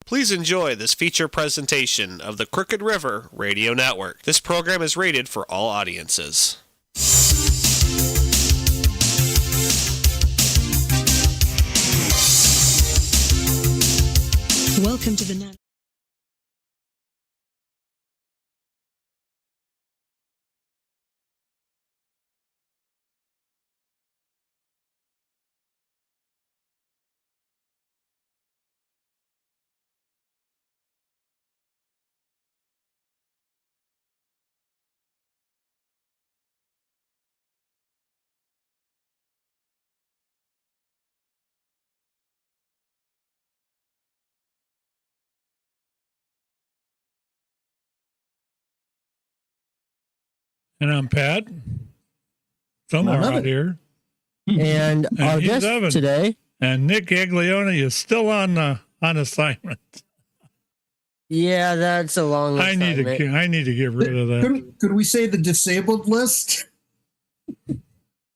Please enjoy this feature presentation of the Crooked River Radio Network. This program is rated for all audiences. Welcome to the Nanno. And I'm Pat, somewhere out here. And our he's guest Evan. today. And Nick Aglione is still on assignment. Yeah, that's a long I need to get rid of that. Could we say the disabled list?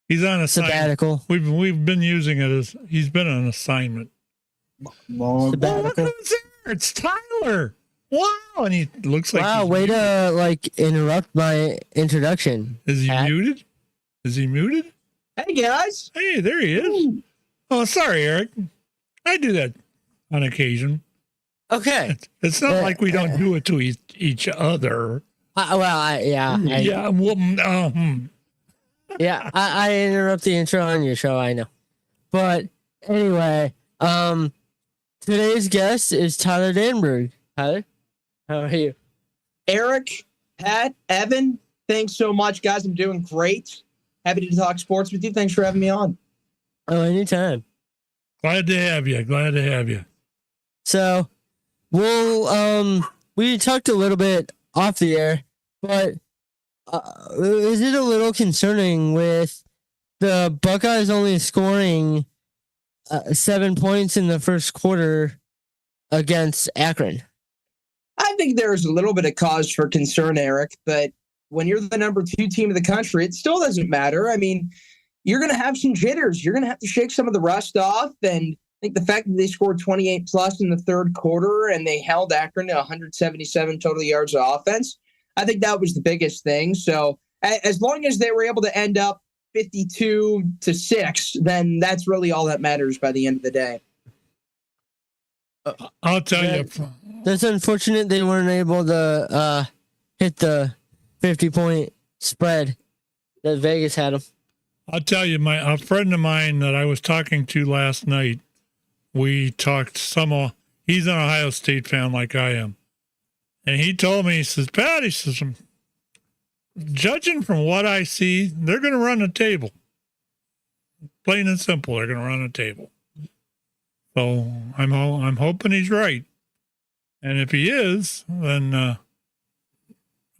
He's on assignment. Sabbatical. We've been using it as he's been on assignment. Long. Oh, look who's there! It's Tyler. Wow, and he looks like Wow, way to interrupt my introduction. Is he Pat? muted? Is he muted? Hey guys. Hey, there he is. Oh, sorry, Eric. I do that on occasion. Okay. It's not like we don't do it to each other. I interrupt the intro on your show, I know. But anyway, today's guest is Tyler Danburg. Tyler, how are you? Erik, Pat, Evan, thanks so much, guys. I'm doing great. Happy to talk sports with you. Thanks for having me on. Oh, anytime. Glad to have you. So, we talked a little bit off the air, but is it a little concerning with the Buckeyes only scoring 7 points in the first quarter against Akron? I think there's a little bit of cause for concern, Erik, but when you're the number 2 team in the country, it still doesn't matter. I mean, you're going to have some jitters. You're going to have to shake some of the rust off. And I think the fact that they scored 28 plus in the third quarter and they held Akron to 177 total yards of offense, I think that was the biggest thing. So as long as they were able to end up 52-6, then that's really all that matters by the end of the day. I'll tell you. That's unfortunate they weren't able to hit the 50-point spread that Vegas had them. I'll tell you, a friend of mine that I was talking to last night, we talked he's an Ohio State fan like I am. And he told me, he says, Pat, he says, judging from what I see, they're going to run the table. Plain and simple, they're going to run the table. So I'm hoping he's right. And if he is, then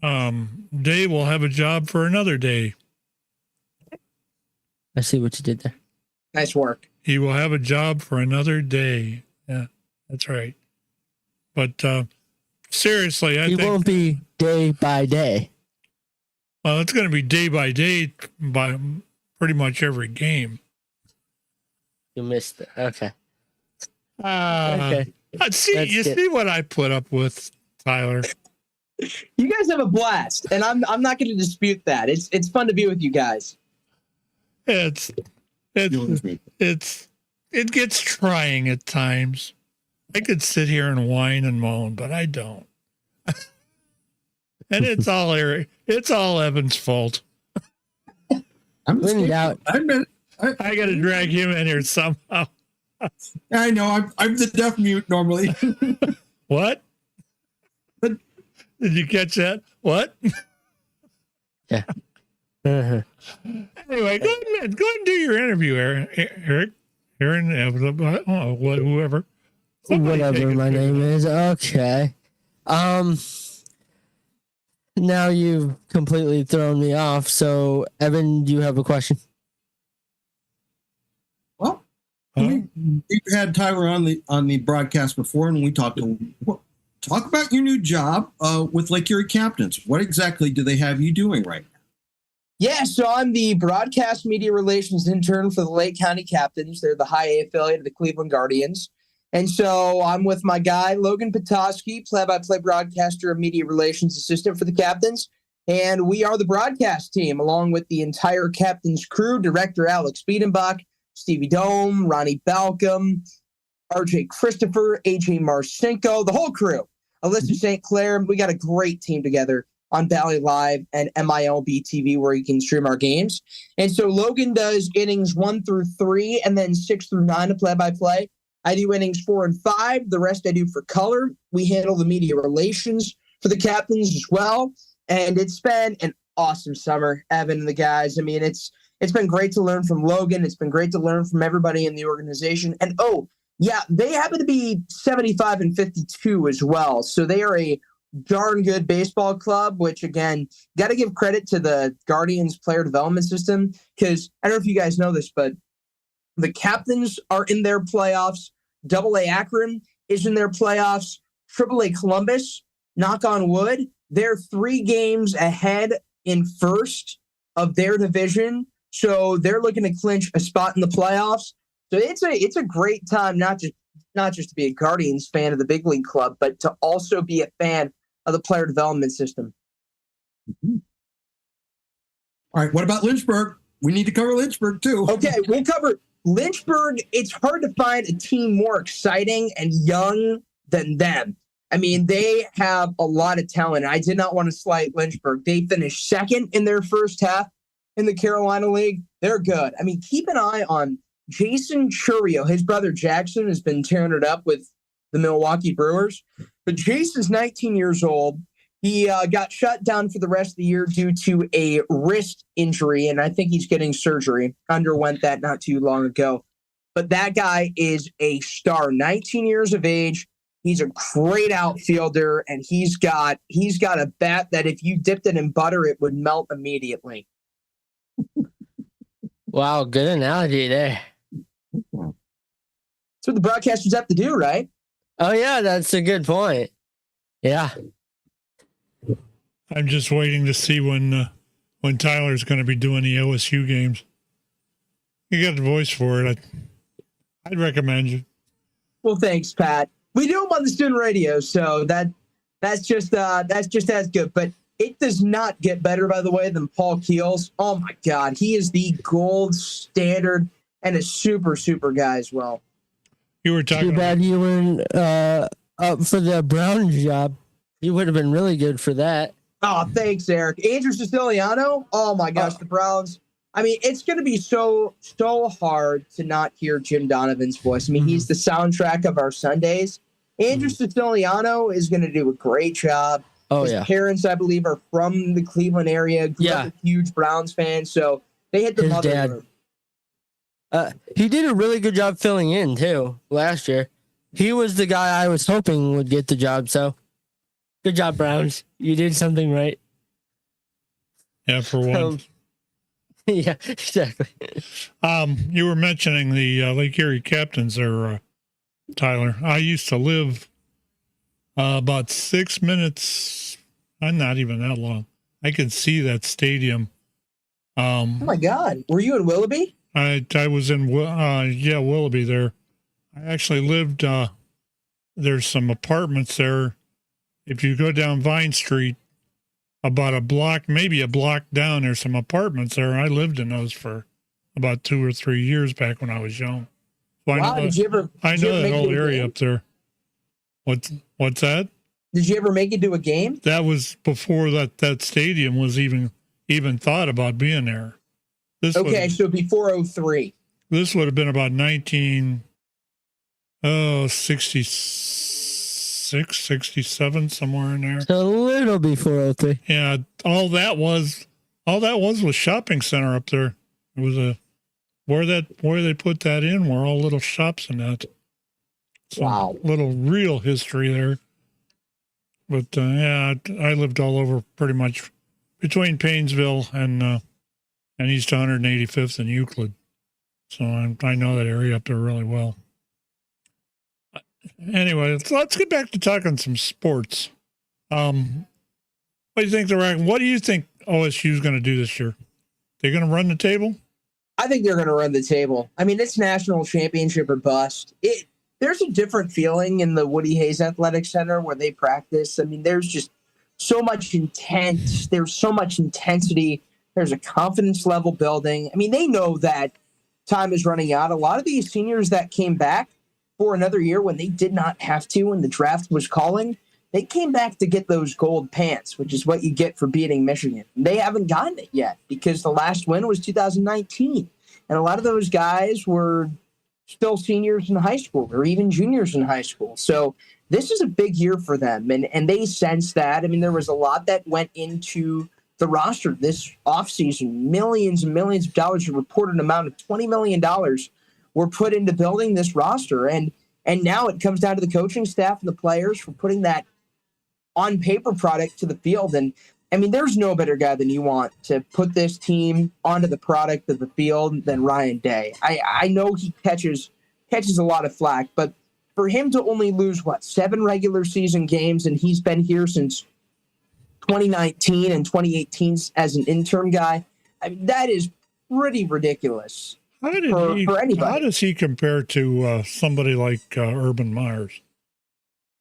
Dave will have a job for another day. I see what you did there. Nice work. He will have a job for another day. Yeah, that's right. But seriously, I think... He won't be day by day. Well, it's going to be day by day by pretty much every game. You missed it. Okay. Okay. See what I put up with, Tyler. You guys have a blast, and I'm not going to dispute that. It's fun to be with you guys. It gets trying at times. I could sit here and whine and moan, but I don't. And it's all Eric. It's all Evan's fault. I'm out. I got to drag him in here somehow. I know. I'm the deaf mute normally. What? Did you catch that? What? Yeah. Uh-huh. Anyway, go ahead and do your interview, Erik. Aaron, whoever. Whatever my name is. Okay. Now you've completely thrown me off. So, Evan, do you have a question? Well, we've had Tyler on the broadcast before, and we talked about your new job with Lake Erie Captains. What exactly do they have you doing right now? Yeah, so I'm the broadcast media relations intern for the Lake County Captains. They're the high A affiliate of the Cleveland Guardians. And so I'm with my guy, Logan Petoskey, play-by-play broadcaster and media relations assistant for the Captains. And we are the broadcast team, along with the entire Captains crew, director Alex Biedenbach, Stevie Dome, Ronnie Balcom, RJ Christopher, AJ Marcinko, the whole crew. Alyssa St. Clair. We got a great team together on Valley Live and MILB TV where you can stream our games. And so Logan does innings 1 through 3 and then 6 through 9 of play-by-play. I do innings 4 and 5. The rest I do for color. We handle the media relations for the Captains as well. And it's been an awesome summer, Evan and the guys. I mean, it's been great to learn from Logan. It's been great to learn from everybody in the organization. And yeah, they happen to be 75 and 52 as well. So they are a darn good baseball club, which again, got to give credit to the Guardians player development system. Because I don't know if you guys know this, but the Captains are in their playoffs. AA Akron is in their playoffs. AAA Columbus, knock on wood, they're 3 games ahead in first of their division. So they're looking to clinch a spot in the playoffs. So it's a great time, not just to be a Guardians fan of the big league club, but to also be a fan of the player development system. All right, what about Lynchburg? We need to cover Lynchburg too. Okay, we'll cover Lynchburg. It's hard to find a team more exciting and young than them. I mean, they have a lot of talent. I did not want to slight Lynchburg. They finished second in their first half in the Carolina League. They're good. I mean, keep an eye on Jason Churio. His brother Jackson has been tearing it up with the Milwaukee Brewers. But Jason's 19 years old. He got shut down for the rest of the year due to a wrist injury, and I think he's getting surgery. Underwent that not too long ago. But that guy is a star. 19 years of age. He's a great outfielder, and he's got a bat that if you dipped it in butter, it would melt immediately. Wow, good analogy there. That's what the broadcasters have to do, right? Oh yeah, that's a good point. Yeah. I'm just waiting to see when Tyler's going to be doing the OSU games. You got the voice for it. I'd recommend you. Well, thanks, Pat. We do them on the student radio, so that's just as good. But it does not get better, by the way, than Paul Keels. Oh my God, he is the gold standard and a super, super guy as well. You were talking. Too bad you weren't up for the Brown job. You would have been really good for that. Oh, thanks, Eric. Andrew Siciliano. Oh my gosh, the Browns. I mean, it's going to be so hard to not hear Jim Donovan's voice. I mean, he's the soundtrack of our Sundays. Andrew Siciliano is going to do a great job. Oh, His parents, I believe, are from the Cleveland area. Grew up a huge Browns fan, so they hit the His mother dad. room. He did a really good job filling in, too, last year. He was the guy I was hoping would get the job, so good job, Browns. You did something right. Yeah, for once. Yeah, exactly. You were mentioning the Lake Erie Captains there, Tyler. I used to live about 6 minutes, not even that long. I could see that stadium. Oh my God. Were you in Willoughby? I was in, Willoughby there. I actually lived, there's some apartments there. If you go down Vine Street, about a block, maybe a block down, there's some apartments there. I lived in those for about 2 or 3 years back when I was young. So Wow, I know that whole area up there. What's that? Did you ever make it to a game? That was before that stadium was even thought about being there. So before 03. This would have been about 1966, 67, somewhere in there. So a little before 03. Yeah, all that was shopping center up there. It was where they put that in were all little shops and that. Wow. Little real history there. But I lived all over pretty much between Paynesville and East 185th and Euclid. So I know that area up there really well. Anyway, let's get back to talking some sports. What do you think what do you think OSU is going to do this year? They're going to run the table? I think they're going to run the table. I mean, it's national championship or bust. there's a different feeling in the Woody Hayes Athletic Center where they practice. I mean, there's just so much intent. There's so much intensity. There's a confidence level building. I mean, they know that time is running out. A lot of these seniors that came back for another year when they did not have to, when the draft was calling, they came back to get those gold pants, which is what you get for beating Michigan. They haven't gotten it yet because the last win was 2019. And a lot of those guys were still seniors in high school or even juniors in high school. So this is a big year for them. And they sense that. I mean, there was a lot that went into the roster this offseason. Millions and millions of dollars, a reported amount of $20 million were put into building this roster. And now it comes down to the coaching staff and the players for putting that on paper product to the field. And I mean, there's no better guy than you want to put this team onto the product of the field than Ryan Day. I know he catches a lot of flack, but for him to only lose, 7 regular season games, and he's been here since 2019 and 2018 as an interim guy, I mean, that is pretty ridiculous for anybody. How does he compare to somebody like Urban Meyers?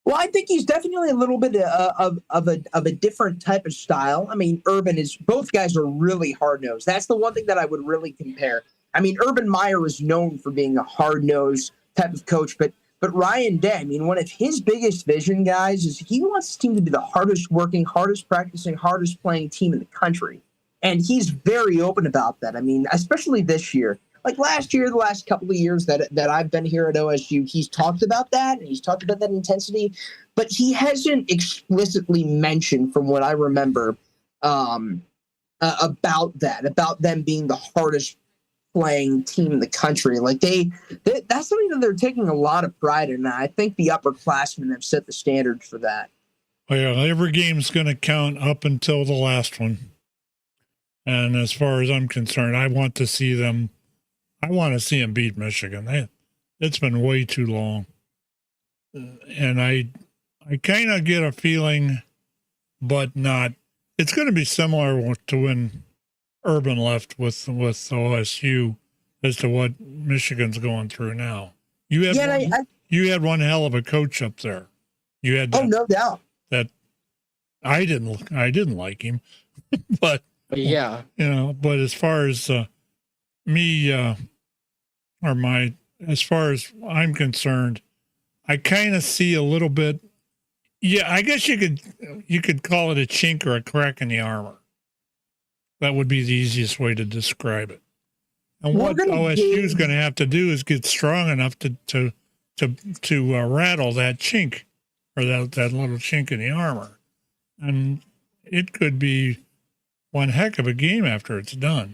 Well, I think he's definitely a little bit of a different type of style. I mean, both guys are really hard-nosed. That's the one thing that I would really compare. I mean, Urban Meyer is known for being a hard-nosed type of coach, but Ryan Day, I mean, one of his biggest vision, guys, is he wants his team to be the hardest working, hardest practicing, hardest playing team in the country. And he's very open about that. I mean, especially this year. Like last year, the last couple of years that I've been here at OSU, he's talked about that, and he's talked about that intensity, but he hasn't explicitly mentioned, from what I remember, about them being the hardest playing team in the country. Like that's something that they're taking a lot of pride in. And I think the upperclassmen have set the standard for that. Well, yeah, every game's going to count up until the last one. And as far as I'm concerned, I want to see them beat Michigan. It's been way too long. And I kind of get a feeling, but not. It's going to be similar to when Urban left with OSU as to what Michigan's going through now. You had one hell of a coach up there. You had no doubt that I didn't like him, but yeah, But as far as as far as I'm concerned, I kind of see a little bit. Yeah, I guess you could call it a chink or a crack in the armor. That would be the easiest way to describe it. And what OSU is going to have to do is get strong enough to rattle that chink, or that little chink in the armor, and it could be one heck of a game after it's done.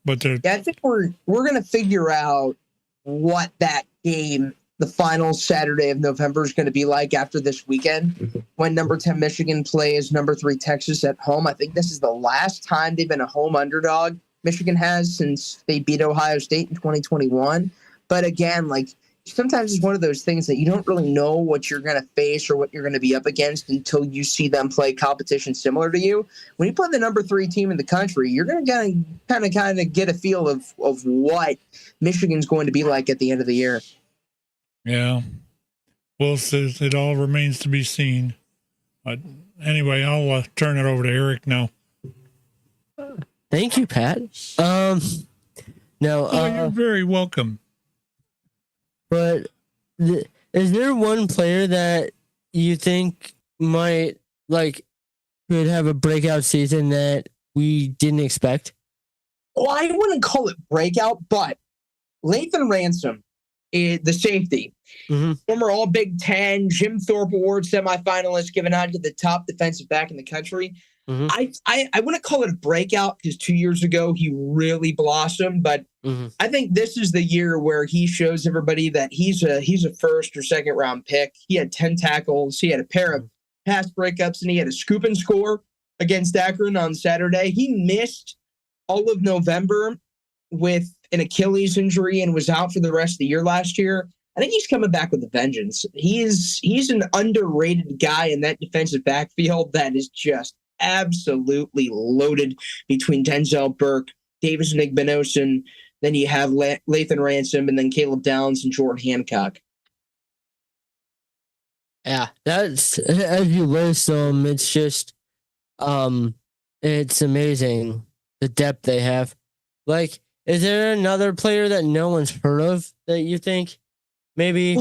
But I think we're going to figure out what that game, the final Saturday of November, is going to be like after this weekend when number 10 Michigan plays number 3 Texas at home. I think this is the last time they've been a home underdog, Michigan has, since they beat Ohio State in 2021. But again, like, sometimes it's one of those things that you don't really know what you're going to face or what you're going to be up against until you see them play competition similar to you. When you play the number 3 team in the country, you're going to kind of get a feel of what Michigan's going to be like at the end of the year. Yeah. Well, it all remains to be seen. But anyway, I'll turn it over to Erik now. Thank you, Pat. You're very welcome. But is there one player that you think might could have a breakout season that we didn't expect? Well, I wouldn't call it breakout, but Lathan Ransom, the safety, former All Big Ten, Jim Thorpe Award semifinalist, given out to the top defensive back in the country. I wouldn't call it a breakout because 2 years ago he really blossomed, but I think this is the year where he shows everybody that he's a first or second round pick. He had 10 tackles, he had a pair of pass breakups, and he had a scoop and score against Akron on Saturday. He missed all of November with an Achilles injury and was out for the rest of the year last year. I think he's coming back with a vengeance. He's an underrated guy in that defensive backfield that is just absolutely loaded between Denzel Burke, Davis Nigbenosin, then you have Lathan Ransom, and then Caleb Downs and Jordan Hancock. Yeah, that's as you list them, it's just it's amazing the depth they have. Like, is there another player that no one's heard of that you think maybe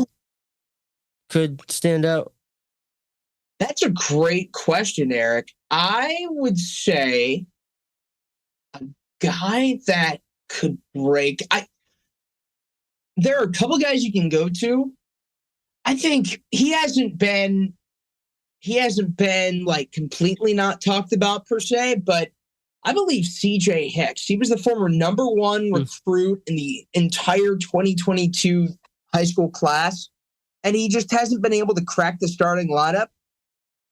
could stand out? That's a great question, Eric. I would say a guy that could break. There are a couple guys you can go to. I think he hasn't been like completely not talked about per se, but I believe CJ Hicks. He was the former number one recruit in the entire 2022 high school class, and he just hasn't been able to crack the starting lineup.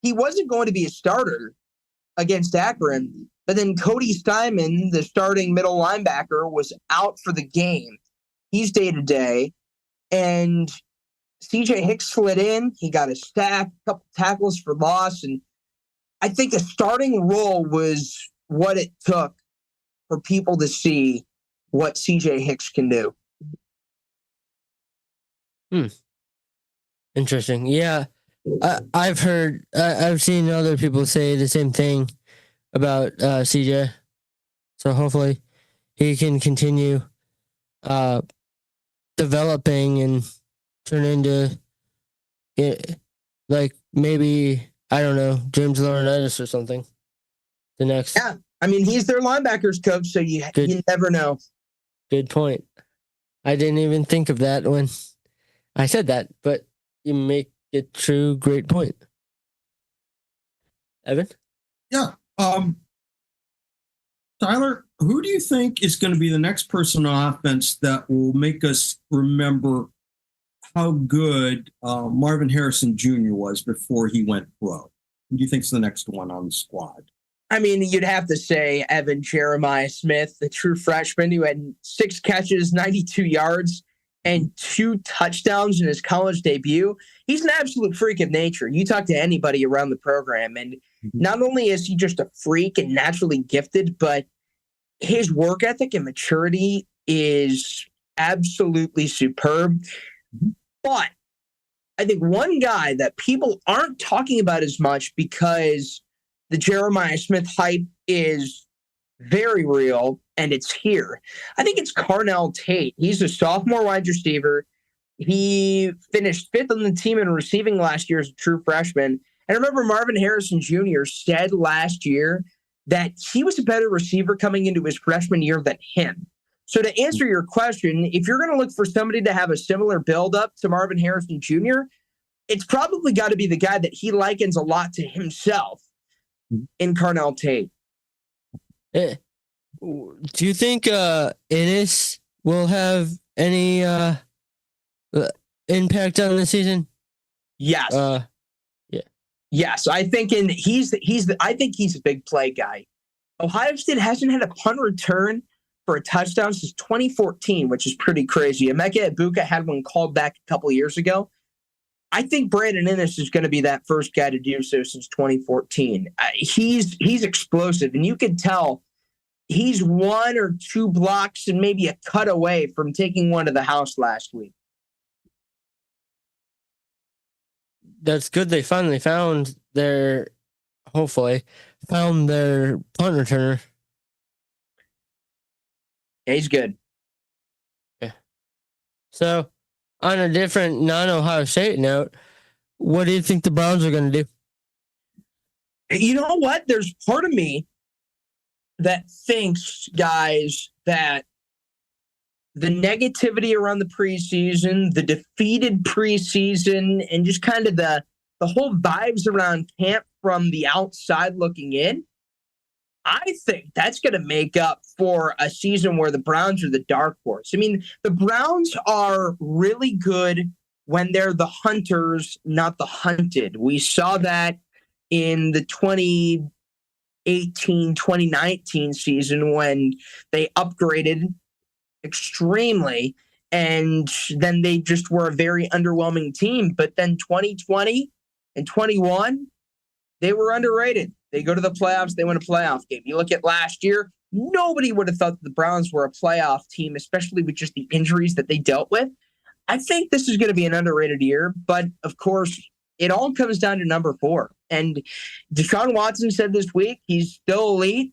He wasn't going to be a starter against Akron, but then Cody Steinman, the starting middle linebacker, was out for the game. He's day-to-day, and CJ Hicks slid in. He got a sack, a couple tackles for loss, and I think a starting role was what it took for people to see what CJ Hicks can do. Interesting. Yeah, I've seen other people say the same thing about CJ. So hopefully he can continue developing and turn into like maybe, I don't know, James Laurinaitis or something. The next. Yeah, I mean, he's their linebackers coach, so you never know. Good point. I didn't even think of that when I said that, but you make it true. Great point. Evan? Yeah. Tyler, who do you think is going to be the next person on offense that will make us remember how good Marvin Harrison Jr. was before he went pro? Who do you think is the next one on the squad? I mean, you'd have to say Evan Jeremiah Smith, the true freshman who had 6 catches, 92 yards, and 2 touchdowns in his college debut. He's an absolute freak of nature. You talk to anybody around the program, and not only is he just a freak and naturally gifted, but his work ethic and maturity is absolutely superb. But I think one guy that people aren't talking about as much because the Jeremiah Smith hype is very real and it's here. I think it's Carnell Tate. He's a sophomore wide receiver. He finished 5th on the team in receiving last year as a true freshman. And remember, Marvin Harrison Jr. said last year that he was a better receiver coming into his freshman year than him. So to answer your question, if you're going to look for somebody to have a similar build-up to Marvin Harrison Jr., it's probably got to be the guy that he likens a lot to himself in Carnell Tate. Do you think Ennis will have any impact on the season? Yes. Yeah. Yes, I think he's a big play guy. Ohio State hasn't had a punt return for a touchdown since 2014, which is pretty crazy. Emeka Egbuka had one called back a couple of years ago. I think Brandon Ennis is going to be that first guy to do so since 2014. He's explosive, and you can tell he's 1 or 2 blocks and maybe a cut away from taking one to the house last week. That's good. They finally found their punt returner. Yeah, he's good. Yeah. So, on a different non-Ohio State note, what do you think the Browns are going to do? You know what? There's part of me that thinks, guys, that the negativity around the preseason, the defeated preseason, and just kind of the whole vibes around camp from the outside looking in, I think that's going to make up for a season where the Browns are the dark horse. I mean, the Browns are really good when they're the hunters, not the hunted. We saw that in the 2018-2019 season when they upgraded extremely, and then they just were a very underwhelming team. But then 2020 and 21, they were underrated. They go to the playoffs, they win a playoff game. You look at last year, nobody would have thought that the Browns were a playoff team, especially with just the injuries that they dealt with. I think this is going to be an underrated year, but of course, it all comes down to number 4. And Deshaun Watson said this week he's still elite.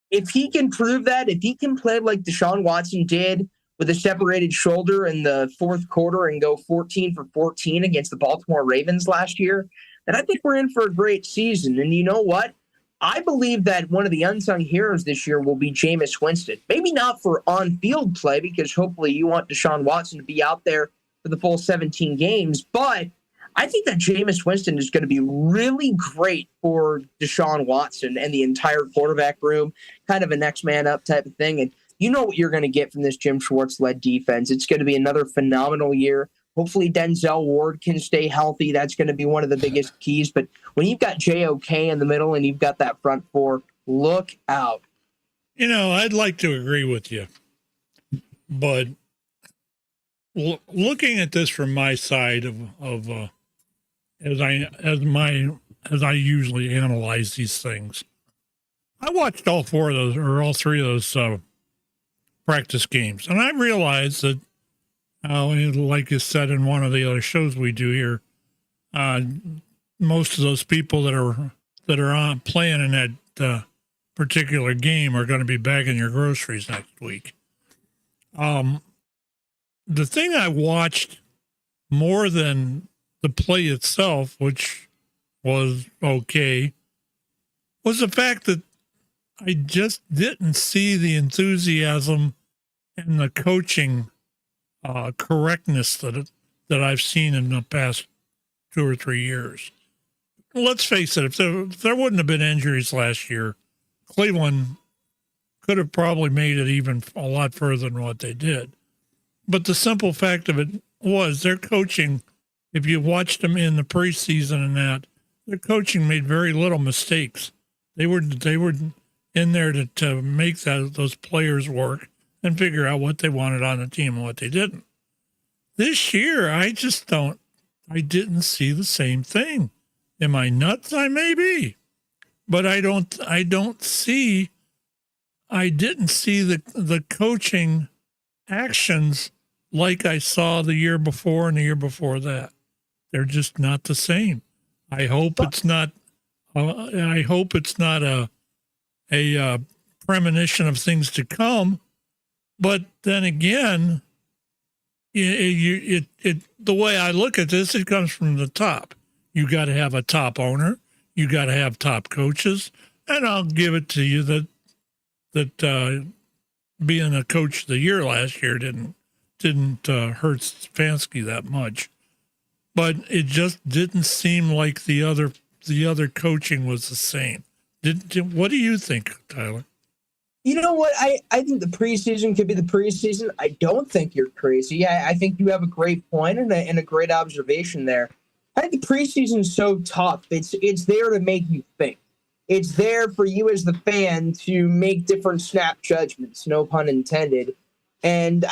If he can prove that, if he can play like Deshaun Watson did with a separated shoulder in the fourth quarter and go 14 for 14 against the Baltimore Ravens last year, then I think we're in for a great season. And you know what? I believe that one of the unsung heroes this year will be Jameis Winston. Maybe not for on-field play, because hopefully you want Deshaun Watson to be out there for the full 17 games. But I think that Jameis Winston is going to be really great for Deshaun Watson and the entire quarterback room, kind of a next man up type of thing. And you know what you're going to get from this Jim Schwartz-led defense. It's going to be another phenomenal year. Hopefully Denzel Ward can stay healthy. That's going to be one of the biggest keys. But when you've got JOK in the middle and you've got that front 4, look out. You know, I'd like to agree with you, but looking at this from my side of as I usually analyze these things, I watched all 4 of those, or all 3 of those practice games, and I realized that, like you said in one of the other shows we do here, most of those people that are on playing in that particular game are going to be bagging your groceries next week. The thing I watched more than the play itself, which was okay, was the fact that I just didn't see the enthusiasm and the coaching correctness that I've seen in the past 2 or 3 years. Let's face it, if there wouldn't have been injuries last year, Cleveland could have probably made it even a lot further than what they did. But the simple fact of it was their coaching, if you watched them in the preseason and that, their coaching made very little mistakes. They were in there to make those players work and figure out what they wanted on the team and what they didn't. This year, I didn't see the same thing. Am I nuts? I may be, but I didn't see the coaching actions like I saw the year before and the year before that. They're just not the same. I hope it's not a premonition of things to come. But then again, the way I look at this, it comes from the top. You got to have a top owner. You got to have top coaches. And I'll give it to you that being a coach of the year last year didn't hurt Stefanski that much. But it just didn't seem like the other coaching was the same. What do you think, Tyler? You know what? I think the preseason could be the preseason. I don't think you're crazy. I think you have a great point and a great observation there. I think the preseason is so tough. It's there to make you think. It's there for you as the fan to make different snap judgments, no pun intended. And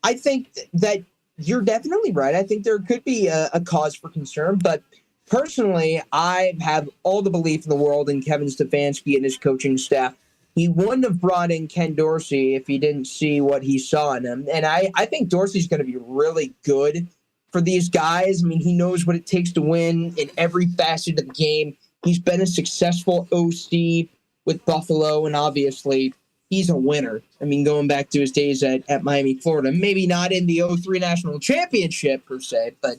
I think that you're definitely right. I think there could be a cause for concern. But personally, I have all the belief in the world in Kevin Stefanski and his coaching staff. He wouldn't have brought in Ken Dorsey if he didn't see what he saw in him. And I think Dorsey's going to be really good for these guys. I mean, he knows what it takes to win in every facet of the game. He's been a successful OC with Buffalo, and obviously he's a winner. I mean, going back to his days at Miami, Florida, maybe not in the 03 national championship per se, but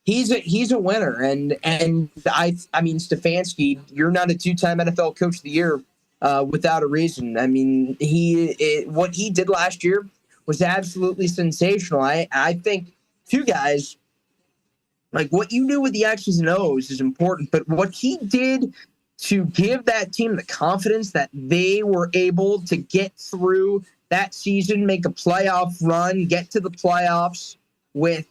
he's a winner. And I mean, Stefanski, you're not a 2-time NFL Coach of the Year without a reason. I mean, what he did last year was absolutely sensational. I think 2 guys, like what you do with the X's and O's is important, but what he did to give that team the confidence that they were able to get through that season, make a playoff run, get to the playoffs with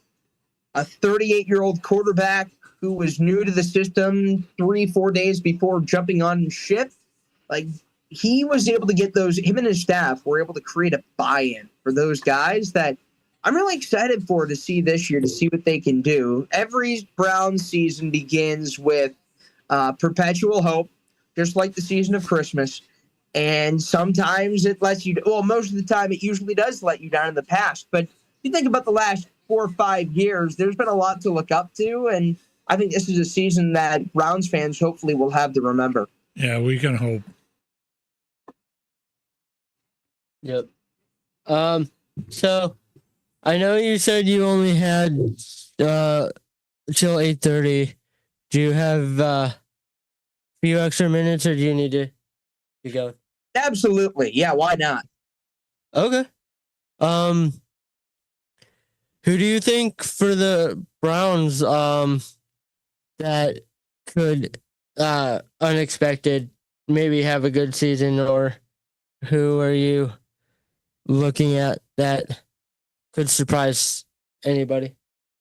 a 38-year-old quarterback who was new to the system 3-4 days before jumping on ship. Like, he was able to get him and his staff were able to create a buy-in for those guys that I'm really excited to see this year, to see what they can do. Every Browns season begins with perpetual hope, just like the season of Christmas. And sometimes it lets you, well, most of the time it usually does let you down in the past. But if you think about the last 4 or 5 years, there's been a lot to look up to. And I think this is a season that Browns fans hopefully will have to remember. Yeah, we can hope. Yep. So I know you said you only had till 8:30. Do you have a few extra minutes, or do you need to go? Absolutely. Yeah, why not? Okay. Who do you think for the Browns that could unexpected maybe have a good season, or who are you looking at that could surprise anybody?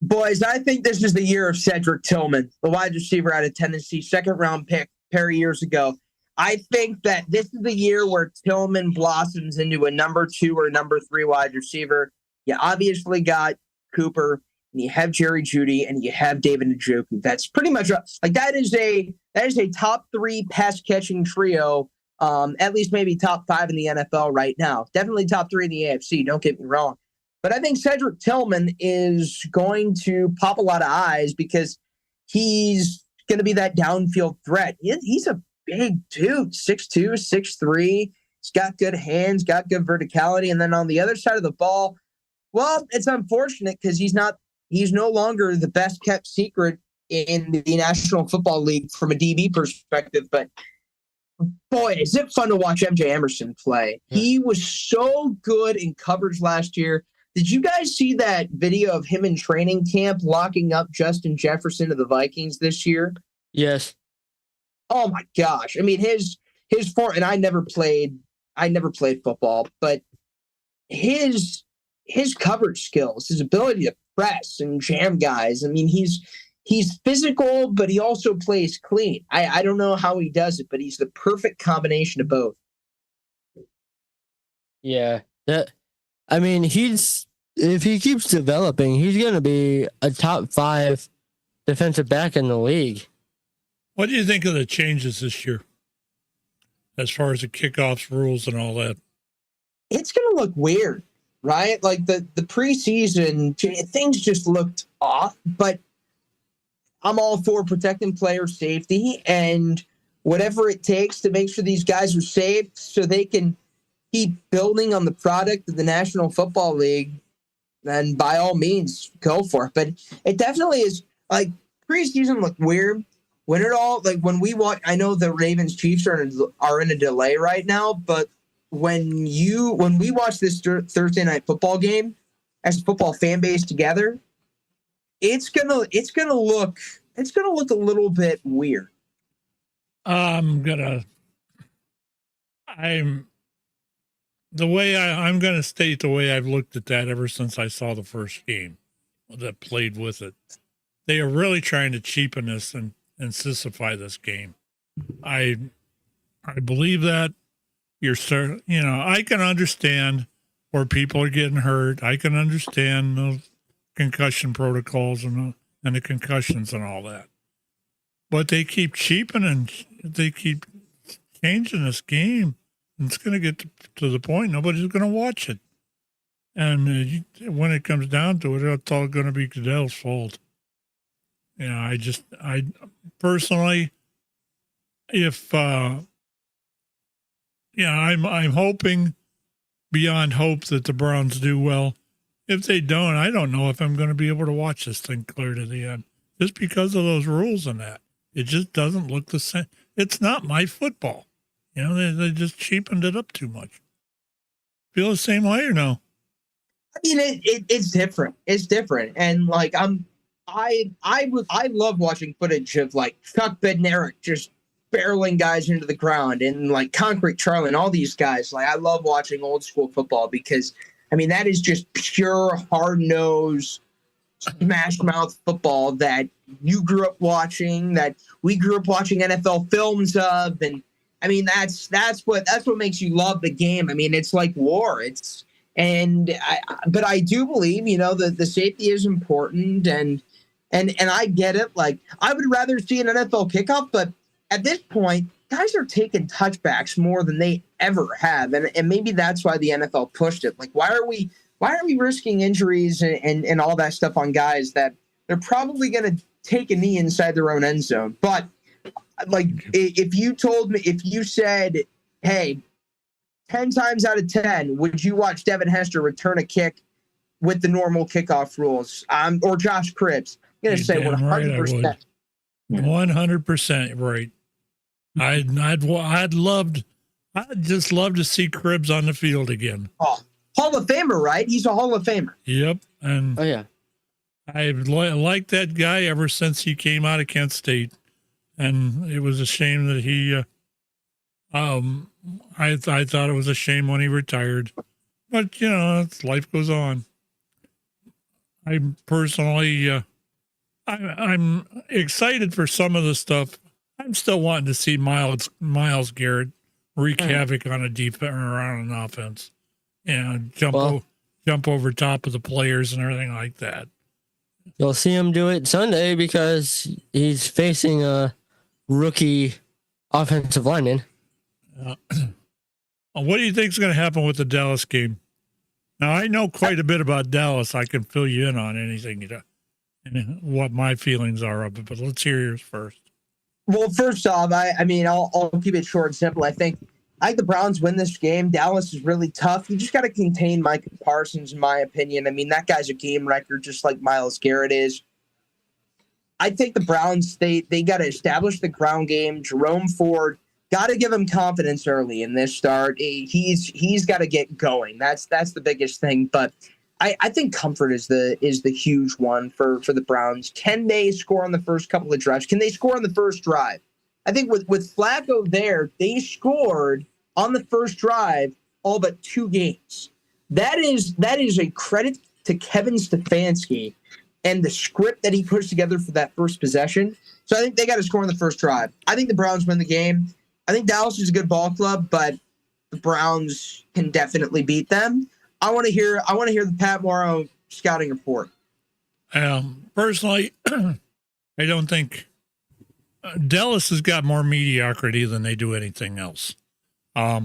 Boys, I think this is the year of Cedric Tillman, the wide receiver out of Tennessee, second-round pick a pair of years ago. I think that this is the year where Tillman blossoms into a number 2 or number 3 wide receiver. You obviously got Cooper, and you have Jerry Jeudy, and you have David Njoku. That's pretty much like that is a top 3 pass catching trio, at least maybe top 5 in the NFL right now. Definitely top 3 in the AFC. Don't get me wrong. But I think Cedric Tillman is going to pop a lot of eyes because he's going to be that downfield threat. He's a big dude, 6'2", 6'3". He's got good hands, got good verticality. And then on the other side of the ball, well, it's unfortunate because he's no longer the best kept secret in the National Football League from a DB perspective. But boy, is it fun to watch MJ Emerson play. Yeah. He was so good in coverage last year. Did you guys see that video of him in training camp locking up Justin Jefferson of the Vikings this year? Yes. Oh my gosh. I mean, his form, and I never played football, but his coverage skills, his ability to press and jam guys. I mean, he's physical, but he also plays clean. I don't know how he does it, but he's the perfect combination of both. Yeah. I mean, if he keeps developing, he's going to be a top 5 defensive back in the league. What do you think of the changes this year as far as the kickoffs rules and all that? It's going to look weird, right? Like the preseason, things just looked off, but I'm all for protecting player safety and whatever it takes to make sure these guys are safe so they can keep building on the product of the National Football League, then by all means, go for it. But it definitely is, like, preseason looked weird. When we watch, I know the Ravens Chiefs are in a delay right now, but when we watch this Thursday night football game as a football fan base together, it's gonna look a little bit weird. I'm gonna state the way I've looked at that ever since I saw the first game that played with it. They are really trying to cheapen this and sissified this game. I believe that I can understand where people are getting hurt. I can understand the concussion protocols and the concussions and all that. But they keep cheapening, they keep changing this game. It's going to get to the point nobody's going to watch it. And when it comes down to it, it's all going to be Goodell's fault. I personally, if, I'm hoping beyond hope that the Browns do well. If they don't, I don't know if I'm going to be able to watch this thing clear to the end just because of those rules and that. It just doesn't look the same. It's not my football. They just cheapened it up too much. Feel the same way or no? I mean, it's different. It's different. And like, I love watching footage of like Chuck Bednarik just barreling guys into the ground and like Concrete Charlie and all these guys. Like, I love watching old school football because, I mean, that is just pure hard-nosed, smash-mouth football that you grew up watching, that we grew up watching NFL films of. And I mean, that's what makes you love the game. I mean, it's like war. But I do believe, that the safety is important and I get it. Like, I would rather see an NFL kickoff, but at this point, guys are taking touchbacks more than they ever have. And maybe that's why the NFL pushed it. Like, why are we risking injuries and all that stuff on guys that they're probably going to take a knee inside their own end zone. But like, if you said, hey, 10 times out of 10, would you watch Devin Hester return a kick with the normal kickoff rules? Or Josh Cribbs? I'm going to say 100%. Right, 100% right. I'd just love to see Cribbs on the field again. Oh, Hall of Famer, right? He's a Hall of Famer. Yep. And Oh yeah. I've liked that guy ever since he came out of Kent State. And it was a shame that he, I thought it was a shame when he retired. But, life goes on. I personally, I'm excited for some of the stuff. I'm still wanting to see Myles Garrett wreak havoc on a defense or on an offense. Jump over top of the players and everything like that. You'll see him do it Sunday because he's facing a rookie offensive lineman. What do you think is going to happen with the Dallas game? Now, I know quite a bit about Dallas. I can fill you in on anything, and what my feelings are of it, but let's hear yours first. Well, first off, I'll keep it short and simple. I think the Browns win this game. Dallas is really tough. You just got to contain Micah Parsons, in my opinion. I mean, that guy's a game wrecker, just like Myles Garrett is. I think the Browns, they got to establish the ground game. Jerome Ford, got to give him confidence early in this start. He's got to get going. That's the biggest thing. But I think comfort is the huge one for the Browns. Can they score on the first couple of drives? Can they score on the first drive? I think with Flacco there, they scored on the first drive all but 2 games. That is a credit to Kevin Stefanski and the script that he puts together for that first possession. So I think they got to score on the first drive. I think the Browns win the game. I think Dallas is a good ball club, but the Browns can definitely beat them. I want to hear the Pat Morrow scouting report. Personally, I don't think Dallas has got more mediocrity than they do anything else. Dak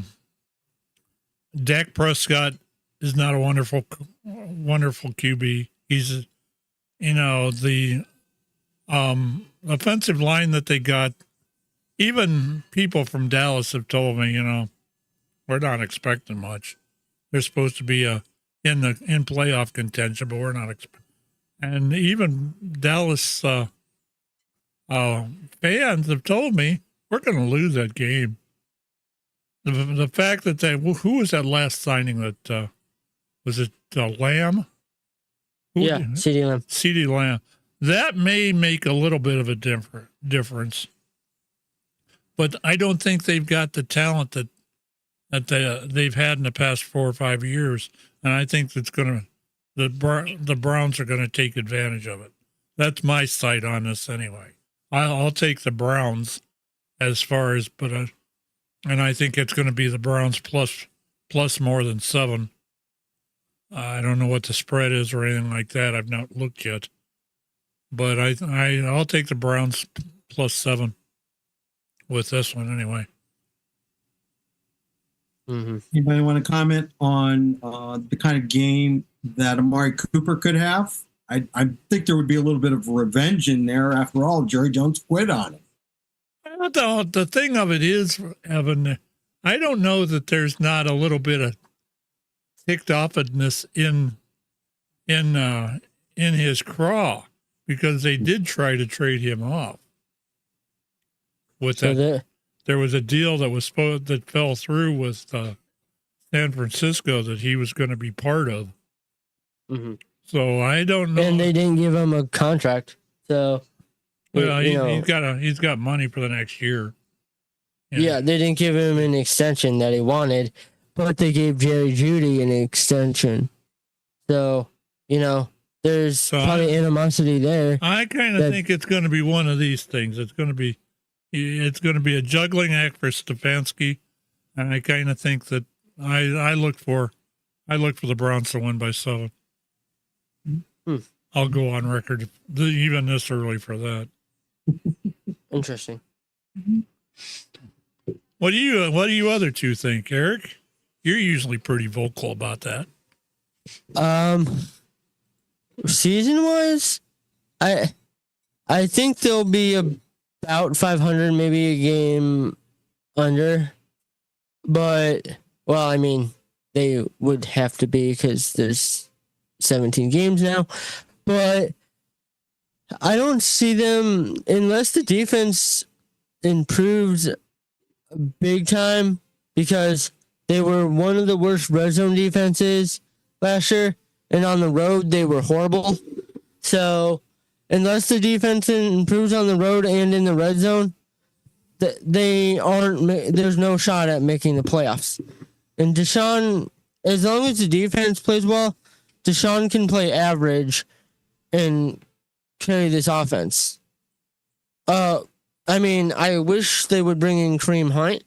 Prescott is not a wonderful QB. He's, the offensive line that they got, even people from Dallas have told me, we're not expecting much. They're supposed to be in playoff contention, but we're not and even Dallas fans have told me we're going to lose that game. The fact that who was that last signing that was it Lamb? Yeah, CeeDee Lamb. CeeDee Lamb. That may make a little bit of a difference, but I don't think they've got the talent that they've had in the past 4 or 5 years, and I think the Browns are going to take advantage of it. That's my sight on this anyway. I'll take the Browns as far as, and I think it's going to be the Browns plus more than 7. I don't know what the spread is or anything like that. I've not looked yet, but I'll take the Browns plus 7 with this one anyway. Mm-hmm. Anybody want to comment on the kind of game that Amari Cooper could have? I think there would be a little bit of revenge in there. After all, Jerry Jones quit on him. The thing of it is, Evan, I don't know that there's not a little bit of ticked offness in his craw, because they did try to trade him off. There was a deal that fell through with San Francisco that he was going to be part of. Mm-hmm. So I don't know. And they didn't give him a contract. So, well, he's got money for the next year. Yeah, they didn't give him an extension that he wanted, but they gave Jerry Jeudy an extension. So, there's probably animosity there. I kind of think it's going to be one of these things. It's going to be a juggling act for Stefanski, and I kind of think that I look for the Browns to win by 7. I'll go on record even this early for that. Interesting. What do you other two think, Erik? You're usually pretty vocal about that. Season wise, I think they'll be about 500, maybe a game under. But, well, I mean, they would have to be because there's 17 games now. But I don't see them, unless the defense improves big time, because they were one of the worst red zone defenses last year, and on the road they were horrible. So unless the defense improves on the road and in the red zone, they aren't. There's no shot at making the playoffs. And Deshaun, as long as the defense plays well, Deshaun can play average and carry this offense. I mean, I wish they would bring in Kareem Hunt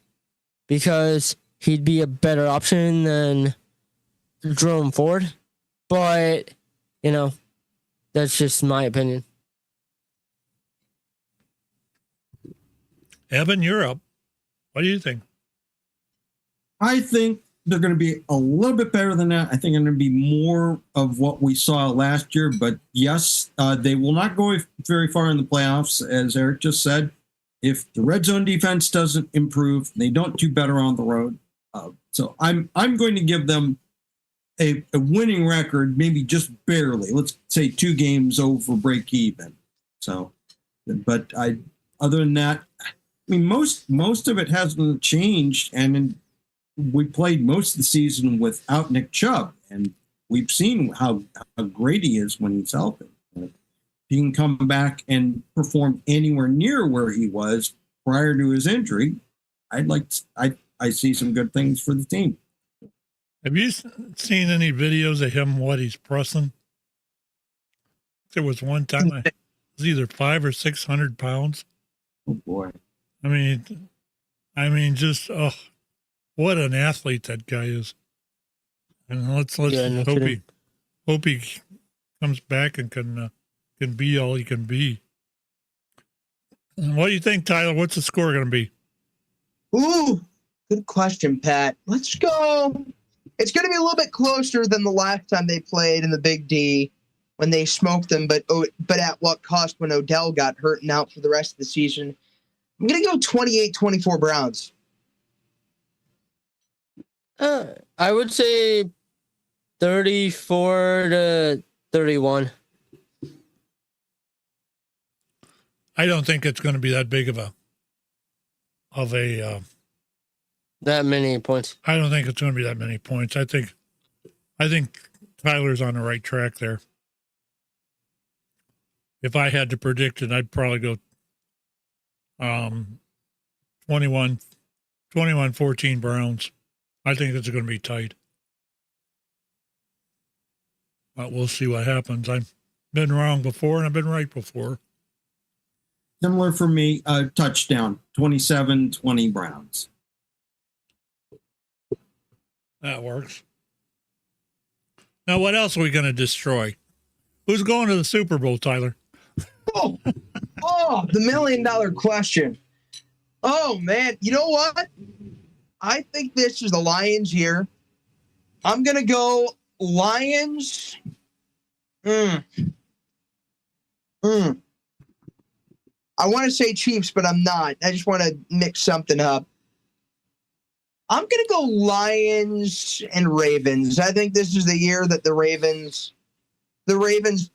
because he'd be a better option than Jerome Ford. But, you know, that's just my opinion. Evan, you're up. What do you think? I think they're going to be a little bit better than that. I think they're going to be more of what we saw last year. But yes, they will not go very far in the playoffs, as Erik just said. If the red zone defense doesn't improve, they don't do better on the road. So I'm going to give them a winning record, maybe just barely. Let's say 2 games over break even. So, but other than that, I mean, most of it hasn't changed, and we played most of the season without Nick Chubb, and we've seen how great he is when he's healthy. If he can come back and perform anywhere near where he was prior to his injury, I see some good things for the team. Have you seen any videos of him, what he's pressing? There was one time it was either 500 or 600 pounds. Oh, boy. I mean, just, what an athlete that guy is. And let's hope he comes back and can be all he can be. And what do you think, Tyler? What's the score going to be? Ooh, good question, Pat. Let's go. It's going to be a little bit closer than the last time they played in the Big D when they smoked them, but at what cost when Odell got hurt and out for the rest of the season. I'm going to go 28-24 Browns. I would say 34-31. I don't think it's going to be that big of a that many points. I don't think it's going to be that many points. I think Tyler's on the right track there. If I had to predict it, I'd probably go 21-14 Browns. I think it's going to be tight. But we'll see what happens. I've been wrong before and I've been right before. Similar for me, touchdown, 27-20 Browns. That works. Now, what else are we going to destroy? Who's going to the Super Bowl, Tyler? Oh, the $1 million question. Oh, man. You know what? I think this is the Lions year. I'm going to go Lions. I want to say Chiefs, but I'm not. I just want to mix something up. I'm going to go Lions and Ravens. I think this is the year that the Ravens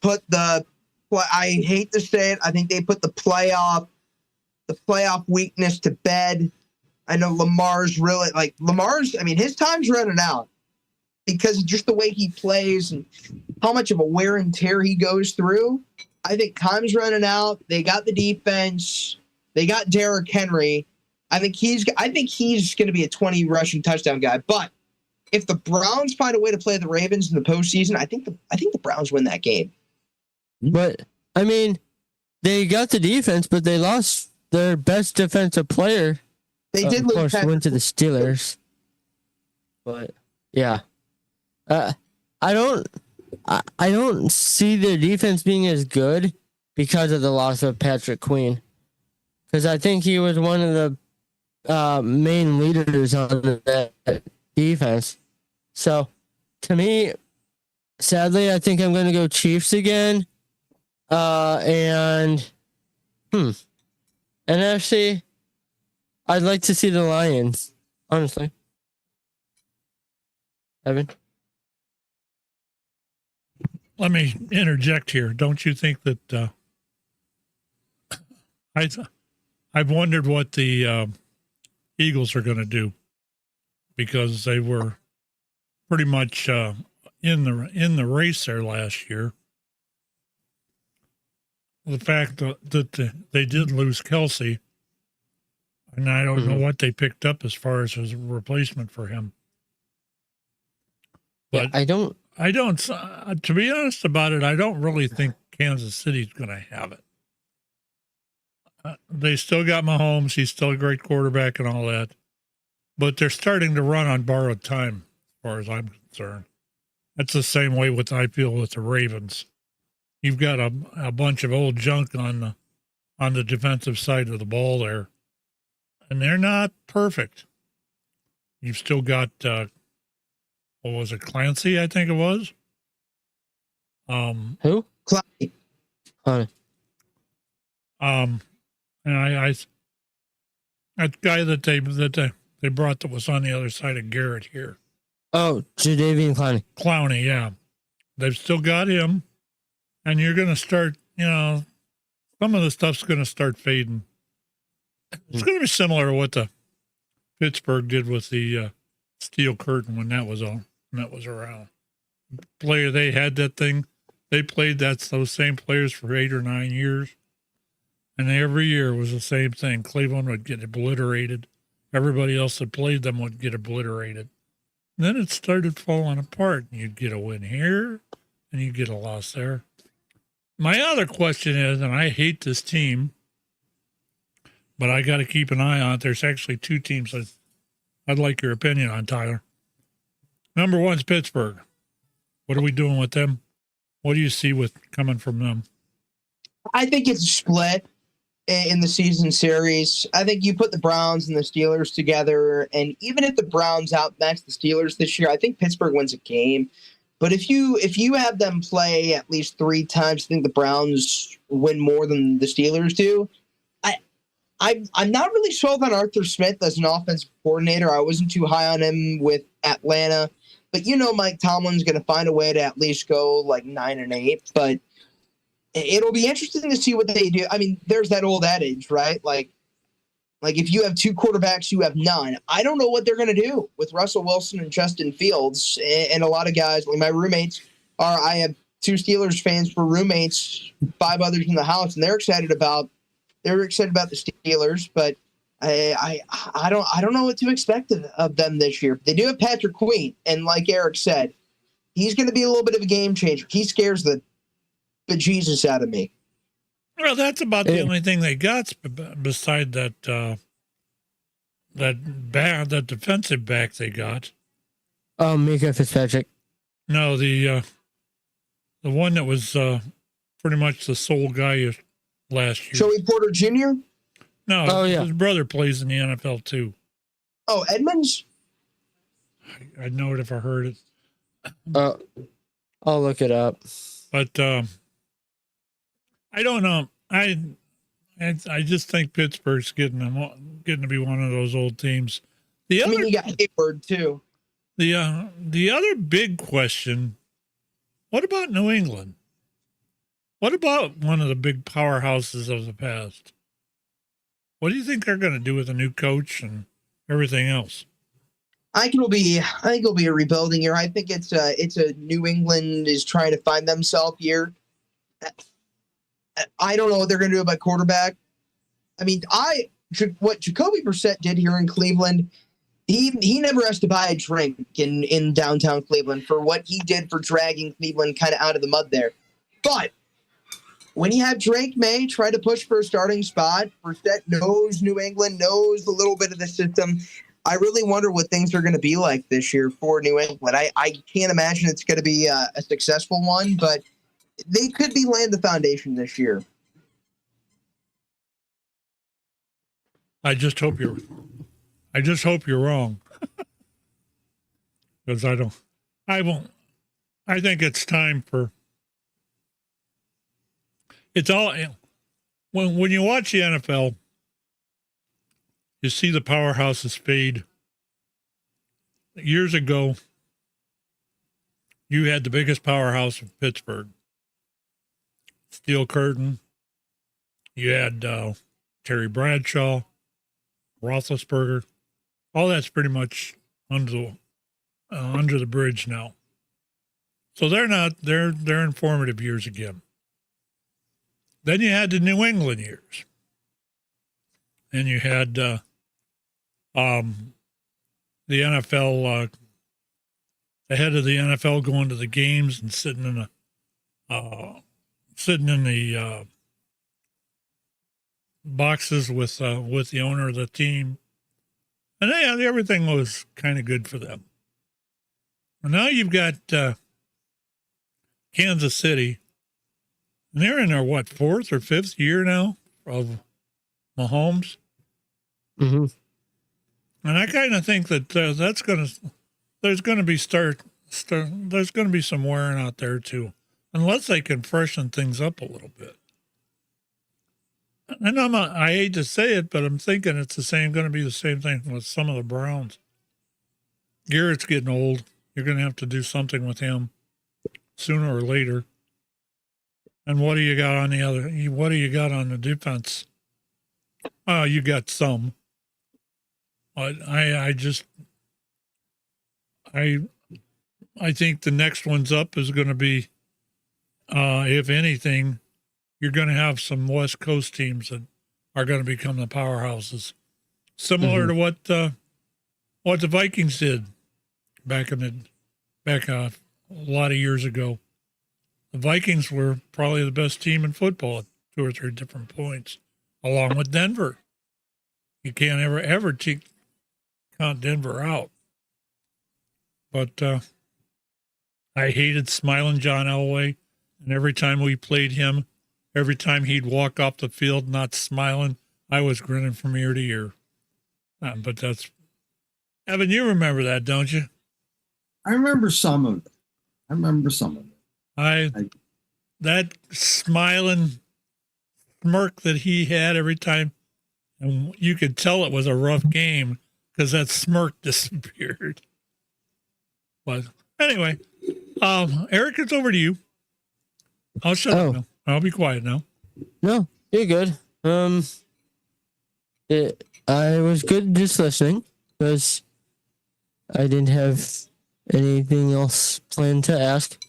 put I hate to say it, I think they put the playoff weakness to bed. I know Lamar's, I mean, his time's running out because of just the way he plays and how much of a wear and tear he goes through. I think time's running out. They got the defense. They got Derrick Henry. I think he's going to be a 20 rushing touchdown guy. But if the Browns find a way to play the Ravens in the postseason, I think the Browns win that game. But I mean, they got the defense, but they lost their best defensive player. They did of lose. course, went to the Steelers. But yeah, I don't see their defense being as good because of the loss of Patrick Queen. Because I think he was one of the main leaders on that defense. So, to me, sadly, I think I'm going to go Chiefs again. And NFC, I'd like to see the Lions, honestly. Evan? Let me interject here. Don't you think that I've wondered what the Eagles are going to do, because they were pretty much in the race there last year. The fact that they did lose Kelsey, and I don't know what they picked up as far as his replacement for him. But Yeah, I don't, to be honest about it, I don't really think Kansas City's going to have it. They still got Mahomes. He's still a great quarterback and all that. But they're starting to run on borrowed time, as far as I'm concerned. That's the same way I feel with the Ravens. You've got a bunch of old junk on the defensive side of the ball there, and they're not perfect. You've still got what was it, Clancy? I think it was. Who? Cloudy. And I that guy that they brought that was on the other side of Garrett here. Oh, Jadeveon Clowney, yeah. They've still got him. And you're going to start, some of the stuff's going to start fading. It's going to be similar to what the Pittsburgh did with the steel curtain when that was around. They had that thing. They played those same players for 8 or 9 years. And every year was the same thing. Cleveland would get obliterated. Everybody else that played them would get obliterated. And then it started falling apart. And you'd get a win here, and you'd get a loss there. My other question is, and I hate this team, but I got to keep an eye on it. There's actually 2 teams I'd like your opinion on, Tyler. Number 1's Pittsburgh. What are we doing with them? What do you see coming from them? I think it's a split in the season series. I think you put the Browns and the Steelers together, and even if the Browns outmatch the Steelers this year, I think Pittsburgh wins a game. But if you have them play at least 3 times, I think the Browns win more than the Steelers do. I'm not really sold on Arthur Smith as an offensive coordinator. I wasn't too high on him with Atlanta, but Mike Tomlin's going to find a way to at least go like 9-8. But it'll be interesting to see what they do. I mean, there's that old adage, right? Like if you have 2 quarterbacks, you have none. I don't know what they're going to do with Russell Wilson and Justin Fields. And a lot of guys, like my roommates I have 2 Steelers fans for roommates, 5 others in the house, and they're excited about the Steelers, but I don't know what to expect of them this year. They do have Patrick Queen, and like Erik said, he's going to be a little bit of a game changer. He scares the bejesus out of me. Well, that's about the only thing they got beside that defensive back they got. Oh, Mika Fitzpatrick. No, the one that was pretty much the sole guy last year. Joey Porter Jr.? No, his brother plays in the NFL too. Oh, Edmonds? I'd know it if I heard it. I'll look it up. But I don't know. I just think Pittsburgh's getting to be one of those old teams. You got Hayward too. The other big question: what about New England? What about one of the big powerhouses of the past? What do you think they're going to do with a new coach and everything else? I think it'll be a rebuilding year. I think it's a New England is trying to find themselves year. I don't know what they're going to do about quarterback. I mean, what Jacoby Brissett did here in Cleveland, he never has to buy a drink in downtown Cleveland for what he did for dragging Cleveland kind of out of the mud there. But when you have Drake May try to push for a starting spot, Brissett knows New England, knows a little bit of the system. I really wonder what things are going to be like this year for New England. I can't imagine it's going to be a successful one, but they could be laying the foundation this year. I just hope you're wrong. Because I won't. I think it's time for. It's all. when you watch the NFL, you see the powerhouses fade. Years ago, you had the biggest powerhouse of Pittsburgh, Steel Curtain. You had Terry Bradshaw, Roethlisberger. All that's pretty much under the bridge now. So they're in formative years again. Then you had the New England years, and you had the NFL, the head of the NFL going to the games and sitting in the boxes with the owner of the team, and everything was kind of good for them. And now you've got Kansas City, and they're in their fourth or fifth year now of Mahomes. Mm-hmm. And I kind of think that there's going to be some wearing out there too, unless they can freshen things up a little bit. And I hate to say it, but I'm thinking it's going to be the same thing with some of the Browns. Garrett's getting old. You're going to have to do something with him sooner or later. And what do you got on the defense? You got some. But I think the next one's up is going to be, if anything, you're going to have some West Coast teams that are going to become the powerhouses, similar to what the Vikings did back a lot of years ago. The Vikings were probably the best team in football at 2 or 3 different points, along with Denver. You can't ever count Denver out. But I hated Smiling John Elway, and every time we played him, every time he'd walk off the field not smiling, I was grinning from ear to ear. But that's... Evan, you remember that, don't you? I remember some of it. That smiling smirk that he had every time, and you could tell it was a rough game because that smirk disappeared. But anyway, Erik, it's over to you. I'll shut up now. I'll be quiet now. No, you're good. I was good just listening because I didn't have anything else planned to ask.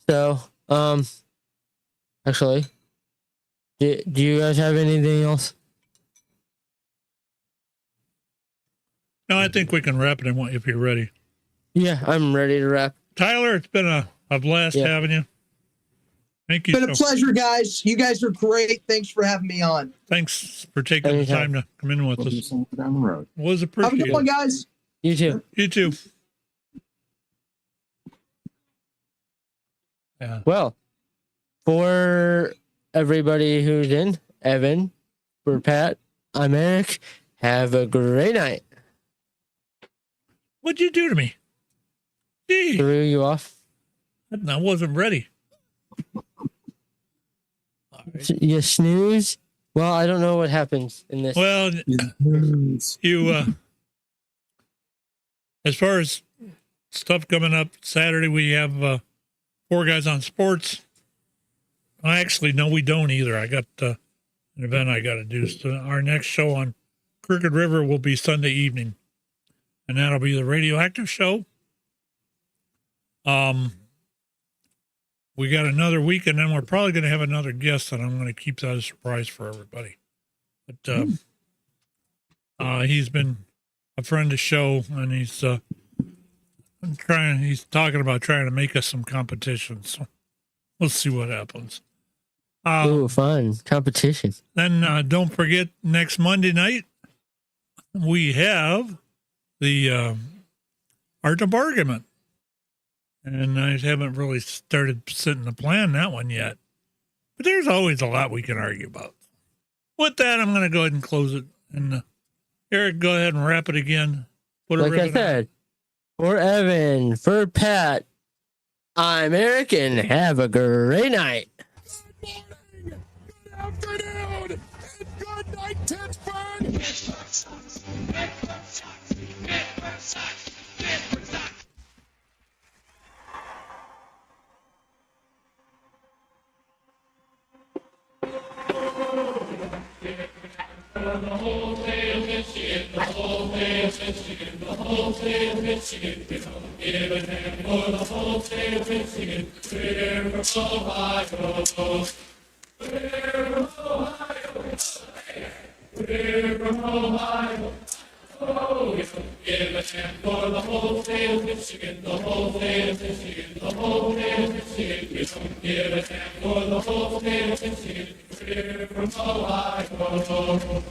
So, actually, do you guys have anything else? No, I think we can wrap it if you're ready. Yeah, I'm ready to wrap. Tyler, it's been a blast having you. Thank you. It's been a pleasure, guys. You guys are great. Thanks for having me on. Thanks for taking the time to come in with us. Down the road. Was Have a appreciated. good one, guys. You too. You too. Yeah. Well, for everybody who's in, Evan, for Pat, I'm Erik. Have a great night. What'd you do to me? Gee, Threw you off. I wasn't ready. You snooze. Well, I don't know what happens in this. Well, you, as far as stuff coming up Saturday, we have 4 Guys on Sports. Actually, no, we don't either. I got an event I got to do. So our next show on Crooked River will be Sunday evening, and that'll be the Radioactive Show. We got another week, and then we're probably going to have another guest, and I'm going to keep that a surprise for everybody. But he's been a friend of the show, and he's talking about trying to make us some competition. So we'll see what happens. Ooh, fun competition. Then don't forget, next Monday night we have the Art of Argument. And I haven't really started sitting to plan that one yet. But there's always a lot we can argue about. With that, I'm going to go ahead and close it. And Erik, go ahead and wrap it again. Like I said, for Evan, for Pat, I'm Erik, and have a great night. Good morning, good afternoon, For the whole state of Michigan, clear from Ohio.